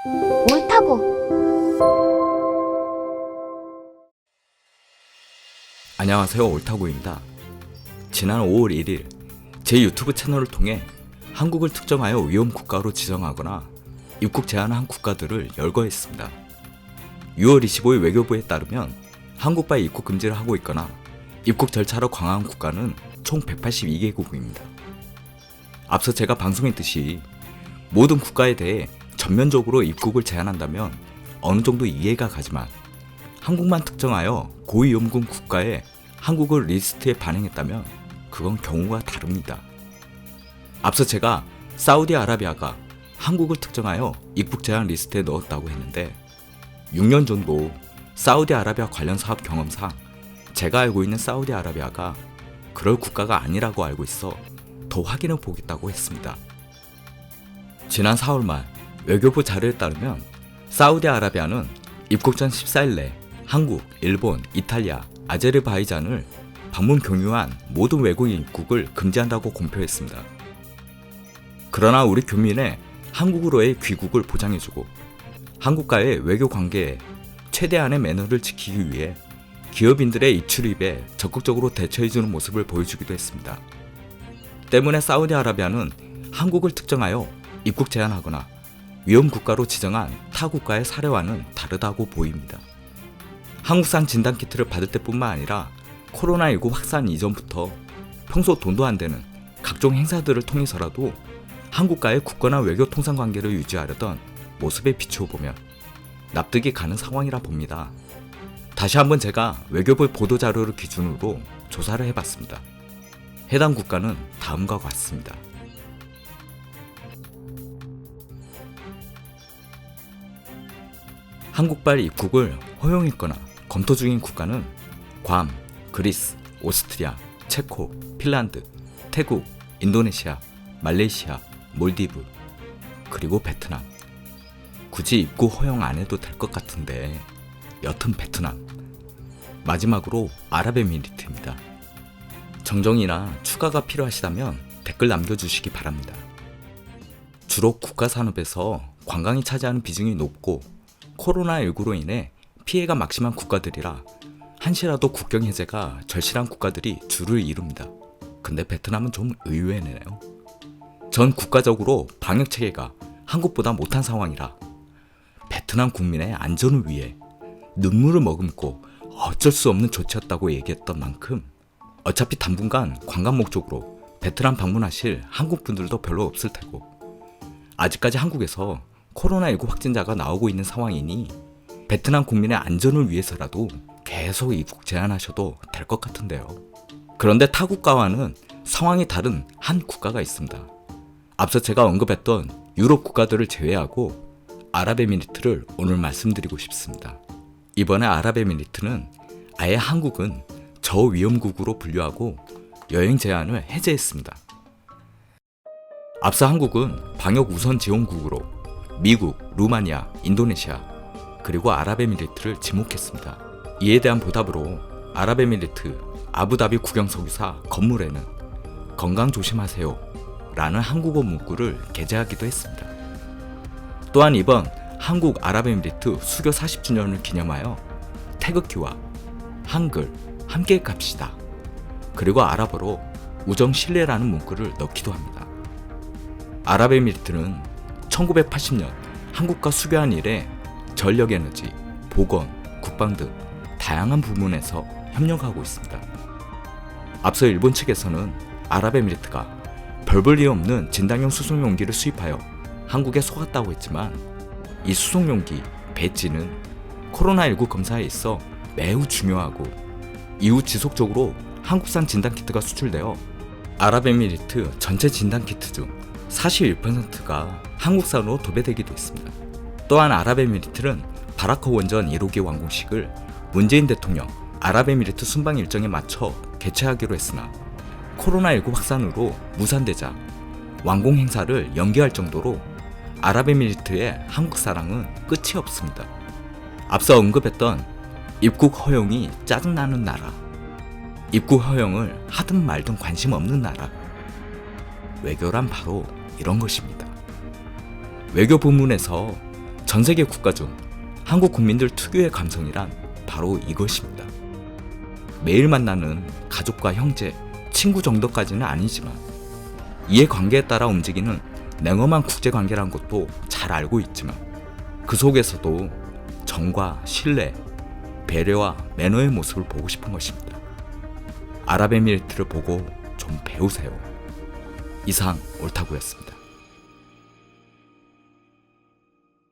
옳다고. 안녕하세요, 옳다고입니다. 지난 5월 1일 제 유튜브 채널을 통해 한국을 특정하여 위험 국가로 지정하거나 입국 제한한 국가들을 열거했습니다. 6월 25일 외교부에 따르면 한국과의 입국 금지를 하고 있거나 입국 절차를 강화한 국가는 총 182개국입니다. 앞서 제가 방송했듯이 모든 국가에 대해 전면적으로 입국을 제한한다면 어느 정도 이해가 가지만 한국만 특정하여 고위험군 국가에 한국을 리스트에 반영했다면 그건 경우가 다릅니다. 앞서 제가 사우디아라비아가 한국을 특정하여 입국 제한 리스트에 넣었다고 했는데 6년 정도 사우디아라비아 관련 사업 경험상 제가 알고 있는 사우디아라비아가 그럴 국가가 아니라고 알고 있어 더 확인해 보겠다고 했습니다. 지난 4월 말 외교부 자료에 따르면 사우디아라비아는 입국 전 14일 내 한국, 일본, 이탈리아, 아제르바이잔을 방문 경유한 모든 외국인 입국을 금지한다고 공표했습니다. 그러나 우리 교민의 한국으로의 귀국을 보장해주고 한국과의 외교 관계에 최대한의 매너를 지키기 위해 기업인들의 입출입에 적극적으로 대처해주는 모습을 보여주기도 했습니다. 때문에 사우디아라비아는 한국을 특정하여 입국 제한하거나 위험 국가로 지정한 타 국가의 사례와는 다르다고 보입니다. 한국산 진단키트를 받을 때뿐만 아니라 코로나19 확산 이전부터 평소 돈도 안 되는 각종 행사들을 통해서라도 한국과의 굳건한 외교 통상 관계를 유지하려던 모습에 비추어 보면 납득이 가는 상황이라 봅니다. 다시 한번 제가 외교부 보도자료를 기준으로 조사를 해봤습니다. 해당 국가는 다음과 같습니다. 한국발 입국을 허용했거나 검토 중인 국가는 괌, 그리스, 오스트리아, 체코, 핀란드, 태국, 인도네시아, 말레이시아, 몰디브, 그리고 베트남. 굳이 입국 허용 안 해도 될 것 같은데 여튼 베트남. 마지막으로 아랍에미리트입니다. 정정이나 추가가 필요하시다면 댓글 남겨주시기 바랍니다. 주로 국가 산업에서 관광이 차지하는 비중이 높고 코로나19로 인해 피해가 막심한 국가들이라 한시라도 국경 해제가 절실한 국가들이 주를 이룹니다. 근데 베트남은 좀 의외네요. 전 국가적으로 방역 체계가 한국보다 못한 상황이라 베트남 국민의 안전을 위해 눈물을 머금고 어쩔 수 없는 조치였다고 얘기했던 만큼 어차피 당분간 관광 목적으로 베트남 방문하실 한국 분들도 별로 없을 테고 아직까지 한국에서 코로나19 확진자가 나오고 있는 상황이니 베트남 국민의 안전을 위해서라도 계속 입국 제한하셔도 될 것 같은데요. 그런데 타 국가와는 상황이 다른 한 국가가 있습니다. 앞서 제가 언급했던 유럽 국가들을 제외하고 아랍에미리트를 오늘 말씀드리고 싶습니다. 이번에 아랍에미리트는 아예 한국은 저위험국으로 분류하고 여행 제한을 해제했습니다. 앞서 한국은 방역 우선 지원국으로 미국, 루마니아, 인도네시아, 그리고 아랍에미리트를 지목했습니다. 이에 대한 보답으로 아랍에미리트 아부다비 국영석유사 건물에는 건강 조심하세요 라는 한국어 문구를 게재하기도 했습니다. 또한 이번 한국 아랍에미리트 수교 40주년을 기념하여 태극기와 한글 함께 갑시다 그리고 아랍어로 우정 신뢰라는 문구를 넣기도 합니다. 아랍에미리트는 1980년 한국과 수교한 이래 전력에너지, 보건, 국방 등 다양한 부문에서 협력하고 있습니다. 앞서 일본 측에서는 아랍에미리트가 별 볼 일 없는 진단용 수송용기를 수입하여 한국에 속았다고 했지만 이 수송용기, 배지는 코로나19 검사에 있어 매우 중요하고 이후 지속적으로 한국산 진단키트가 수출되어 아랍에미리트 전체 진단키트 중 41%가 한국산으로 도배되기도 했습니다. 또한 아랍에미리트는 바라크 원전 1호기 완공식을 문재인 대통령 아랍에미리트 순방 일정에 맞춰 개최하기로 했으나 코로나19 확산으로 무산되자 완공 행사를 연기할 정도로 아랍에미리트의 한국 사랑은 끝이 없습니다. 앞서 언급했던 입국 허용이 짜증나는 나라, 입국 허용을 하든 말든 관심 없는 나라. 외교란 바로 이런 것입니다. 외교 부문에서 전 세계 국가 중 한국 국민들 특유의 감성이란 바로 이것입니다. 매일 만나는 가족과 형제, 친구 정도까지는 아니지만 이해관계에 따라 움직이는 냉엄한 국제관계란 것도 잘 알고 있지만 그 속에서도 정과 신뢰, 배려와 매너의 모습을 보고 싶은 것입니다. 아랍에미리트를 보고 좀 배우세요. 이상 옳다구였습니다.